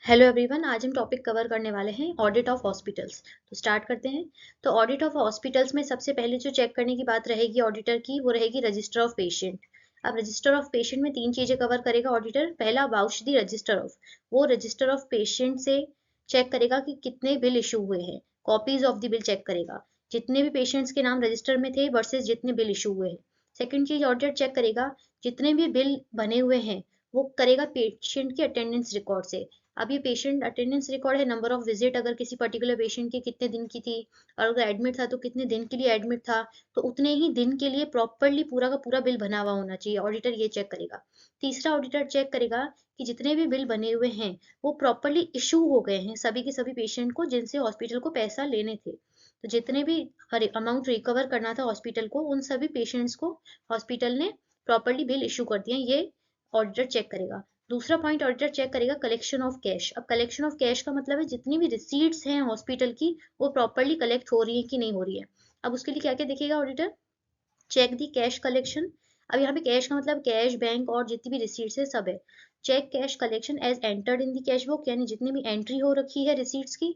Hello everyone, आज हम topic cover करने वाले हैं ऑडिट ऑफ हॉस्पिटल्स। तो स्टार्ट करते हैं। तो ऑडिट ऑफ हॉस्पिटल्स में सबसे पहले जो चेक करने की बात रहेगी ऑडिटर की, वो रहेगी रजिस्टर ऑफ पेशेंट। अब रजिस्टर ऑफ पेशेंट में तीन चीजें कवर करेगा ऑडिटर। पहला, वाउच दी रजिस्टर ऑफ, वो रजिस्टर ऑफ पेशेंट से चेक करेगा कि कितने बिल इशू हुए हैं। Copies of the bill check करेगा, जितने भी पेशेंट्स के नाम रजिस्टर में थे वर्सेस जितने बिल इशू हुए हैं। सेकंड चीज ऑडिटर चेक करेगा, जितने भी बिल बने हुए हैं वो करेगा पेशेंट की अटेंडेंस रिकॉर्ड से। अब ये पेशेंट अटेंडेंस रिकॉर्ड है, नंबर ऑफ विजिट अगर किसी पर्टिकुलर पेशेंट की कितने दिन की थी, और अगर एडमिट था तो कितने दिन के लिए एडमिट था, तो उतने ही दिन के लिए प्रॉपरली पूरा का पूरा बिल बना हुआ होना चाहिए। ऑडिटर ये चेक करेगा। तीसरा, ऑडिटर चेक करेगा कि जितने भी बिल बने हुए हैं वो प्रॉपरली इशू हो गए हैं सभी के सभी पेशेंट को जिनसे हॉस्पिटल को पैसा लेने थे। तो जितने भी अमाउंट रिकवर करना था हॉस्पिटल को, उन सभी पेशेंट्स को हॉस्पिटल ने प्रॉपरली बिल इशू कर दिया, ये ऑडिटर चेक करेगा। दूसरा पॉइंट ऑडिटर चेक करेगा कलेक्शन ऑफ कैश। अब कलेक्शन ऑफ कैश का मतलब है जितनी भी रिसीट्स हैं हॉस्पिटल की वो प्रॉपरली कलेक्ट हो रही है कि नहीं हो रही है। अब उसके लिए क्या क्या देखेगा auditor? Check the cash collection. अब यहाँ पे कैश का मतलब कैश, बैंक और जितनी भी रिसीट्स है सब है। Check cash collection as entered in the cash book, यानी जितनी भी एंट्री हो रखी है रिसीट्स की।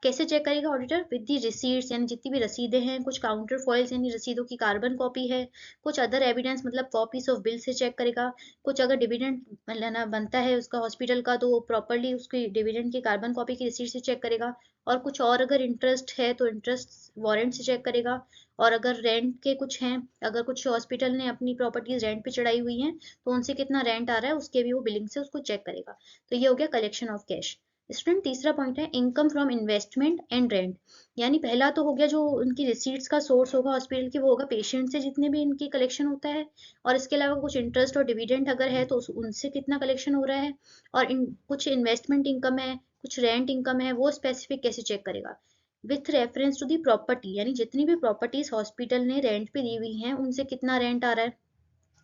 कैसे चेक करेगा ऑडिटर? विद दी रिसीट्स, यानी जितनी भी रसीदें हैं, कुछ काउंटर फॉइल्स यानी रसीदों की कार्बन कॉपी है, कुछ अदर एविडेंस मतलब कॉपीज ऑफ बिल से चेक करेगा। कुछ अगर डिविडेंड लेना बनता है उसका हॉस्पिटल का, तो वो प्रॉपरली उसकी डिविडेंड की कार्बन कॉपी की रिसीट से चेक करेगा। और कुछ और अगर इंटरेस्ट है तो इंटरेस्ट वारंट से चेक करेगा। और अगर रेंट के कुछ हैं, अगर कुछ हॉस्पिटल ने अपनी प्रॉपर्टीज रेंट पे चढ़ाई हुई हैं तो उनसे कितना रेंट आ रहा है उसके भी वो बिलिंग से उसको चेक करेगा। तो ये हो गया कलेक्शन ऑफ कैश। स्टूडेंट, तीसरा पॉइंट है income from investment and rent. यानी पहला तो हो गया जो उनकी रिसीट्स का सोर्स होगा हॉस्पिटल की, वो होगा पेशेंट से जितने भी इनकी कलेक्शन होता है। और इसके अलावा कुछ इंटरेस्ट और डिविडेंड अगर है तो उनसे कितना कलेक्शन हो रहा है। और कुछ इन्वेस्टमेंट इनकम है, कुछ रेंट इनकम है, वो स्पेसिफिक कैसे चेक करेगा? With reference to the property, यानी जितनी भी प्रॉपर्टीज हॉस्पिटल ने रेंट पे दी हुई हैं उनसे कितना रेंट आ रहा है।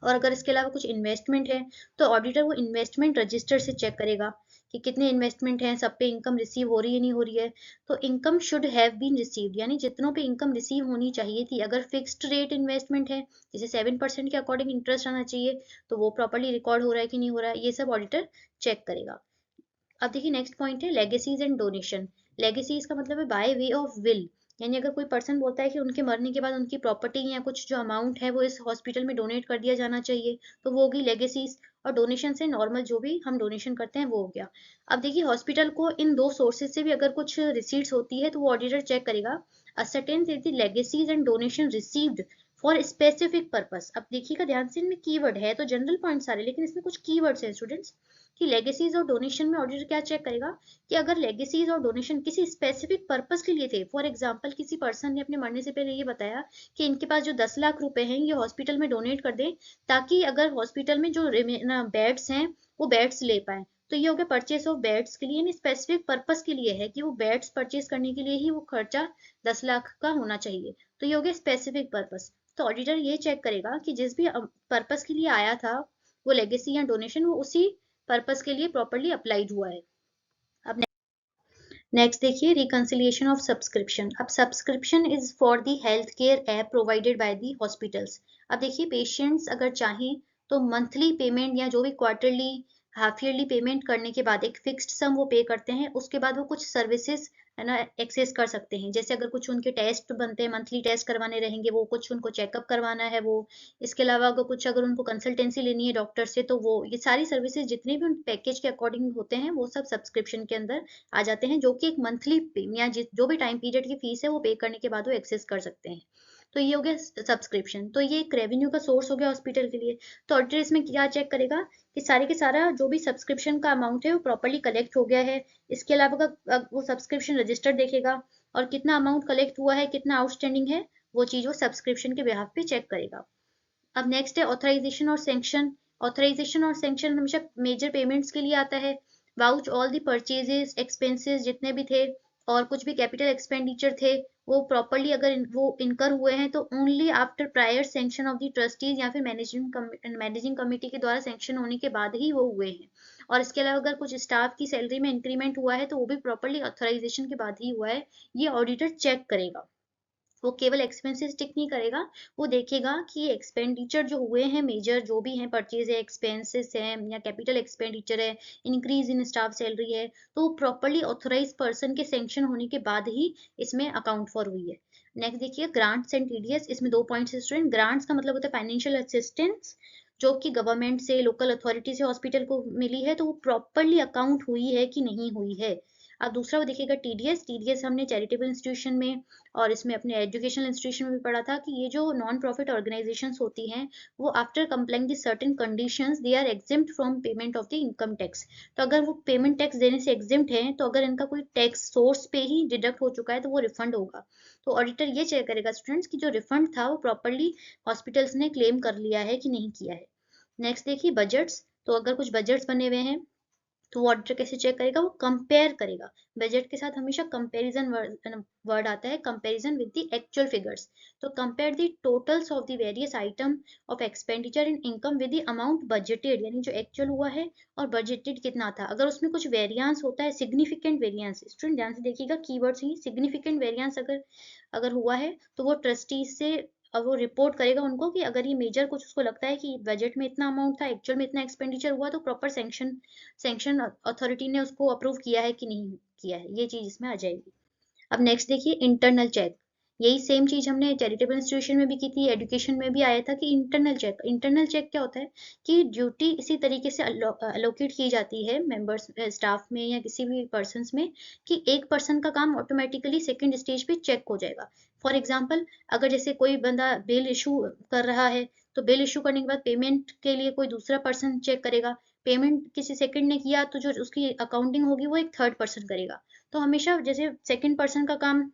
और अगर इसके अलावा कुछ इन्वेस्टमेंट है तो ऑडिटर वो इन्वेस्टमेंट रजिस्टर से चेक करेगा कि कितने इन्वेस्टमेंट हैं, सब पे इनकम रिसीव हो रही है नहीं हो रही है। तो income should have been received, यानी जितनों पे इनकम रिसीव होनी चाहिए थी, अगर फिक्स्ड रेट इन्वेस्टमेंट है जैसे 7% के अकॉर्डिंग इंटरेस्ट आना चाहिए, तो वो प्रॉपरली रिकॉर्ड हो रहा है कि नहीं हो रहा है, ये सब ऑडिटर चेक करेगा। अब देखिए नेक्स्ट पॉइंट है लेगेसीज एंड डोनेशन। लेगेसीज का मतलब है बाय वे ऑफ विल, यानी अगर कोई पर्सन बोलता है कि उनके मरने के बाद उनकी प्रॉपर्टी या कुछ जो अमाउंट है वो इस हॉस्पिटल में डोनेट कर दिया जाना चाहिए, तो वो होगी लेगेसीज। और डोनेशन से नॉर्मल जो भी हम डोनेशन करते हैं वो हो गया। अब देखिए हॉस्पिटल को इन दो सोर्सेज से भी अगर कुछ रिसीट्स होती है तो वो ऑडिटर चेक करेगा। Ascertain is the legacies and donation received for specific purpose. अब देखिएगा ध्यान से, इनमें कीवर्ड है तो जनरल पॉइंट सारे, लेकिन इसमें कुछ कीवर्ड्स हैं स्टूडेंट्स। कि लेगेसीज और डोनेशन में ऑडिटर क्या चेक करेगा कि अगर लेगेसीज और डोनेशन किसी स्पेसिफिक पर्पस के लिए थे, फॉर एग्जांपल किसी पर्सन ने अपने मरने से पहले ये बताया कि इनके पास जो 10 लाख रुपए हैं ये हॉस्पिटल में डोनेट कर दें, ताकि अगर हॉस्पिटल में जो बेड्स हैं वो बेड्स ले पाए। तो ये हो गया परचेस ऑफ बेड्स के लिए, यानी स्पेसिफिक पर्पस के लिए है कि वो बेड्स परचेस करने के लिए ही वो खर्चा 10 लाख का होना चाहिए। तो ये हो गया स्पेसिफिक पर्पस। तो ऑडिटर ये चेक करेगा कि जिस भी पर्पस के लिए आया था वो लेगेसी या डोनेशन, वो उसी पर्पस के लिए प्रॉपरली अप्लाइड हुआ है। अब नेक्स्ट देखिए रिकंसिलिएशन ऑफ सब्सक्रिप्शन। अब subscription is for the health care app provided by the hospitals. अब देखिए पेशेंट्स अगर चाहें तो मंथली पेमेंट या जो भी क्वार्टरली हाफ ईयरली पेमेंट करने के बाद एक फिक्स्ड सम वो पे करते हैं, उसके बाद वो कुछ सर्विसेज है ना एक्सेस कर सकते हैं। जैसे अगर कुछ उनके टेस्ट बनते हैं, मंथली टेस्ट करवाने रहेंगे, वो कुछ उनको चेकअप करवाना है वो। इसके अलावा अगर उनको कंसल्टेंसी लेनी है डॉक्टर से, तो वो ये सारी सर्विसेज जितने भी उन पैकेज के अकॉर्डिंग होते हैं वो सब सब्सक्रिप्शन के अंदर आ जाते हैं, जो कि एक मंथली या जो भी टाइम पीरियड की फीस है वो पे करने के बाद वो एक्सेस कर सकते हैं। तो ये हो गया सब्सक्रिप्शन। तो ये एक रेवेन्यू का सोर्स हो गया हॉस्पिटल के लिए। तो ऑडिटर इसमें क्या चेक करेगा कि सारे के सारा जो भी सब्सक्रिप्शन का अमाउंट है वो प्रॉपरली कलेक्ट हो गया है। इसके अलावा वो सब्सक्रिप्शन रजिस्टर देखेगा और कितना अमाउंट कलेक्ट हुआ है, कितना आउटस्टैंडिंग है, वो चीज वो सब्सक्रिप्शन के बिहाफ पे चेक करेगा। अब नेक्स्ट है ऑथराइजेशन और सैंक्शन। ऑथराइजेशन और सैंक्शन हमेशा मेजर पेमेंट्स के लिए आता है। Vouch all the purchases expenses जितने भी थे और कुछ भी कैपिटल एक्सपेंडिचर थे वो प्रॉपरली अगर वो इनकर हुए हैं तो only after prior sanction of the trustees या फिर मैनेजिंग कमेटी के द्वारा सैंक्शन होने के बाद ही वो हुए हैं। और इसके अलावा अगर कुछ स्टाफ की सैलरी में इंक्रीमेंट हुआ है तो वो भी प्रॉपरली ऑथराइजेशन के बाद ही हुआ है, ये ऑडिटर चेक करेगा। वो केवल एक्सपेंसेस टिक नहीं करेगा, वो देखेगा कि एक्सपेंडिचर जो हुए हैं मेजर जो भी हैं, परचेज है, एक्सपेंसेस हैं या कैपिटल एक्सपेंडिचर है, इंक्रीज इन स्टाफ सैलरी है, तो वो प्रॉपरली ऑथोराइज पर्सन के सेंक्शन होने के बाद ही इसमें अकाउंट फॉर हुई है। नेक्स्ट देखिए ग्रांट्स एंड टीडीएस, इसमें 2 पॉइंट्स स्टूडेंट। ग्रांट्स का मतलब होता है फाइनेंशियल असिस्टेंस जो कि गवर्नमेंट से, लोकल अथॉरिटी से हॉस्पिटल को मिली है, तो वो प्रॉपरली अकाउंट हुई है कि नहीं हुई है। अब दूसरा वो देखिएगा टीडीएस। टीडीएस हमने चैरिटेबल इंस्टीट्यूशन में और इसमें अपने एजुकेशनल इंस्टीट्यूशन में भी पढ़ा था कि ये जो नॉन प्रॉफिट ऑर्गेनाइजेशंस होती हैं वो after complying the certain conditions they are exempt from payment of the income tax. तो अगर वो पेमेंट टैक्स देने से एग्जिम्प्ट है, तो अगर इनका कोई टैक्स सोर्स पे ही डिडक्ट हो चुका है तो वो रिफंड होगा। तो ऑडिटर ये चेक करेगा स्टूडेंट्स कि जो रिफंड था वो प्रॉपरली हॉस्पिटल्स ने क्लेम कर लिया है कि नहीं किया है। नेक्स्ट देखिए बजट्स। तो अगर कुछ बजट्स बने हुए हैं तो वो ऑडिटर कैसे चेक करेगा, वो कंपेयर करेगा। बजट के साथ हमेशा कंपैरिजन वर्ड आता है, comparison with the actual figures. तो compare the totals of the various item of expenditure in income with the amount budgeted, यानी जो एक्चुअल हुआ है और बजटेड कितना था। अगर उसमें कुछ वेरिएंस होता है, सिग्निफिकेंट वेरिएंस, स्टूडेंट ध्यान से देखिएगा कीवर्ड्स ही, सिग्निफिकेंट वेरिएंस अगर अगर हुआ है तो वो ट्रस्टीज से अब वो रिपोर्ट करेगा उनको कि अगर ये मेजर कुछ उसको लगता है कि बजट में इतना अमाउंट था, एक्चुअल में इतना एक्सपेंडिचर हुआ, तो प्रॉपर सैंक्शन अथॉरिटी ने उसको अप्रूव किया है कि नहीं किया है, ये चीज इसमें आ जाएगी। अब नेक्स्ट देखिए इंटरनल चेक। यही सेम चीज हमने चैरिटेबल इंस्टीट्यूशन में भी की थी, एजुकेशन में भी आया था कि इंटरनल चेक। इंटरनल चेक क्या होता है कि ड्यूटी इसी तरीके से अलोकेट की जाती है मेंबर्स, स्टाफ में या किसी भी पर्सन में, कि एक पर्सन का काम ऑटोमेटिकली सेकंड स्टेज पे चेक हो जाएगा। फॉर एग्जाम्पल अगर जैसे कोई बंदा बिल इशू कर रहा है, तो बिल इशू करने के बाद पेमेंट के लिए कोई दूसरा पर्सन चेक करेगा। पेमेंट किसी सेकंड ने किया तो जो उसकी अकाउंटिंग होगी वो एक थर्ड पर्सन करेगा। तो हमेशा जैसे सेकंड पर्सन का काम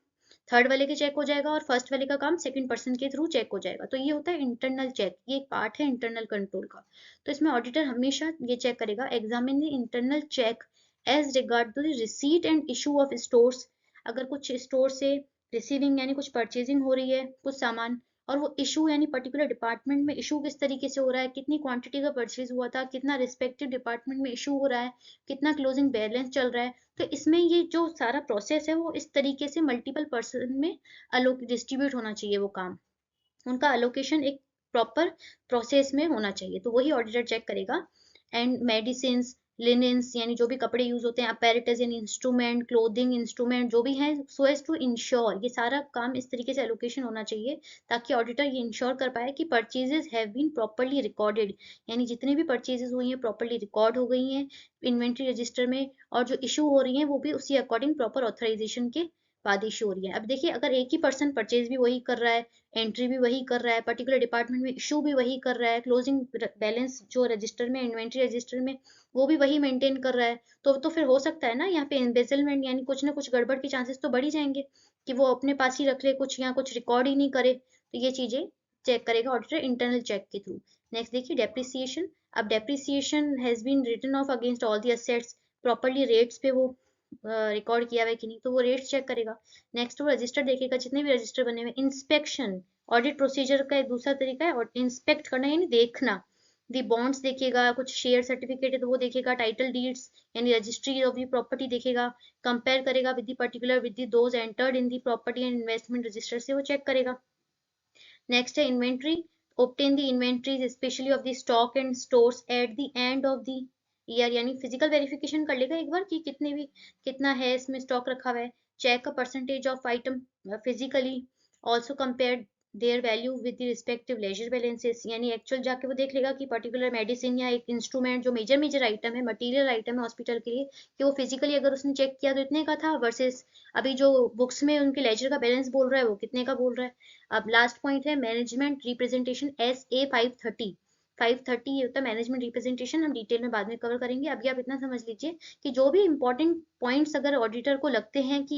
थर्ड वाले के चेक हो जाएगा और फर्स्ट वाले का काम सेकंड पर्सन के थ्रू चेक हो जाएगा। तो ये होता है इंटरनल चेक, ये एक पार्ट है इंटरनल कंट्रोल का। तो इसमें ऑडिटर हमेशा ये चेक करेगा, examine the internal check as regard to the receipt and issue of stores. अगर कुछ स्टोर से रिसीविंग यानी कुछ परचेजिंग हो रही है कुछ सामान, और वो इशू यानी पर्टिकुलर डिपार्टमेंट में इशू किस तरीके से हो रहा है, कितनी क्वांटिटी का परचेज हुआ था, कितना रिस्पेक्टिव डिपार्टमेंट में इशू हो रहा है, कितना क्लोजिंग बैलेंस चल रहा है। तो इसमें ये जो सारा प्रोसेस है वो इस तरीके से मल्टीपल पर्सन में अलोक डिस्ट्रीब्यूट होना चाहिए, वो काम उनका अलोकेशन एक प्रॉपर प्रोसेस में होना चाहिए, तो वही ऑडिटर चेक करेगा। एंड मेडिसिन, लिनेंस यानी जो भी कपड़े यूज होते हैं, अपैरेटस यानी इंस्ट्रूमेंट, क्लोथिंग इंस्ट्रूमेंट जो भी है, सो एज टू इंश्योर, ये सारा काम इस तरीके से एलोकेशन होना चाहिए ताकि ऑडिटर ये इंश्योर कर पाए कि purchases have been properly recorded, यानी जितनी भी परचेजेस हुई हैं प्रॉपरली रिकॉर्ड हो गई हैं इन्वेंट्री रजिस्टर में, और जो इशू हो रही हैं वो भी उसी अकॉर्डिंग प्रॉपर ऑथराइजेशन के बाद इशू हो रही है। अब देखिए अगर एक ही पर्सन परचेज भी वही कर रहा है, एंट्री भी वही कर रहा है, पर्टिकुलर डिपार्टमेंट में इशू भी वही कर रहा है, क्लोजिंग बैलेंस जो रजिस्टर में, इन्वेंट्री रजिस्टर में वो भी वही मेंटेन कर रहा है, तो फिर हो सकता है ना यहाँ पे एम्बेजलमेंट यानी कुछ ना कुछ गड़बड़ के चांसेस तो बढ़ ही जाएंगे कि वो अपने पास ही रख ले कुछ या कुछ रिकॉर्ड ही नहीं करे। तो ये चीजें चेक करेगा ऑडिटर इंटरनल चेक के थ्रू। नेक्स्ट देखिए डेप्रिसिएशन। अब depreciation has been written off against all the assets, properly rates पे वो रिकॉर्ड किया हुआ है कि नहीं, तो वो रेट्स चेक करेगा। नेक्स्ट वो रजिस्टर देखेगा, जितने भी रजिस्टर बने हुए। इंस्पेक्शन, ऑडिट प्रोसीजर का एक दूसरा तरीका है, और इंस्पेक्ट करना यानी देखना। दी बॉन्ड्स देखेगा, कुछ शेयर सर्टिफिकेट है तो वो देखेगा, टाइटल डीड्स यानी रजिस्ट्री ऑफ दी प्रॉपर्टी देखेगा, कंपेयर करेगा with the particular with the those entered in the property and investment register से वो चेक करेगा। नेक्स्ट है inventory, obtain the inventories especially of the stock and stores at the end of the year, यानी physical verification कर लेगा एक बार कि कितने भी कितना है इसमें स्टॉक रखा हुआ है। Check a percentage of item physically, also compare their value with the respective ledger balances, यानी एक्चुअल जाके वो देख लेगा कि पर्टिकुलर मेडिसिन या एक इंस्ट्रूमेंट जो मेजर मेजर आइटम है, मटीरियल आइटम है हॉस्पिटल के लिए, कि वो फिजिकली अगर उसने चेक किया तो इतने का था वर्सेस अभी जो बुक्स में उनके लेजर का बैलेंस बोल रहा है वो कितने का बोल रहा है। अब लास्ट पॉइंट है मैनेजमेंट रिप्रेजेंटेशन SA 530। 530 ये होता है मैनेजमेंट रिप्रेजेंटेशन, हम डिटेल में बाद में कवर करेंगे। अभी आप इतना समझ लीजिए कि जो भी इंपॉर्टेंट पॉइंट्स अगर ऑडिटर को लगते हैं कि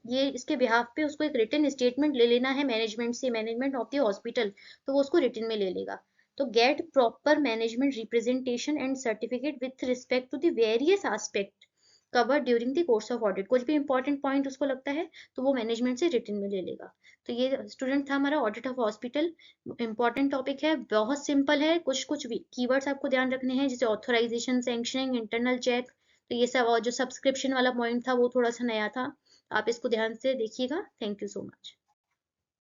ये इसके बिहाफ पे उसको एक रिटन स्टेटमेंट ले लेना है मैनेजमेंट से, मैनेजमेंट ऑफ द हॉस्पिटल, तो वो उसको रिटन में ले लेगा। तो get proper management representation and certificate with respect to the various aspect cover during the course of audit. कुछ भी इंपॉर्टेंट पॉइंट उसको लगता है तो वो मैनेजमेंट से रिटन में ले लेगा। तो ये स्टूडेंट था हमारा audit of hospital. Important topic है, बहुत सिंपल है, कुछ कुछ कीवर्ड्स आपको ध्यान रखने हैं जैसे ऑथराइजेशन, सैंक्शनिंग, इंटरनल चेक। तो ये सब, और जो सब्सक्रिप्शन वाला पॉइंट था वो थोड़ा सा नया था, आप इसको ध्यान से देखिएगा। Thank you so much.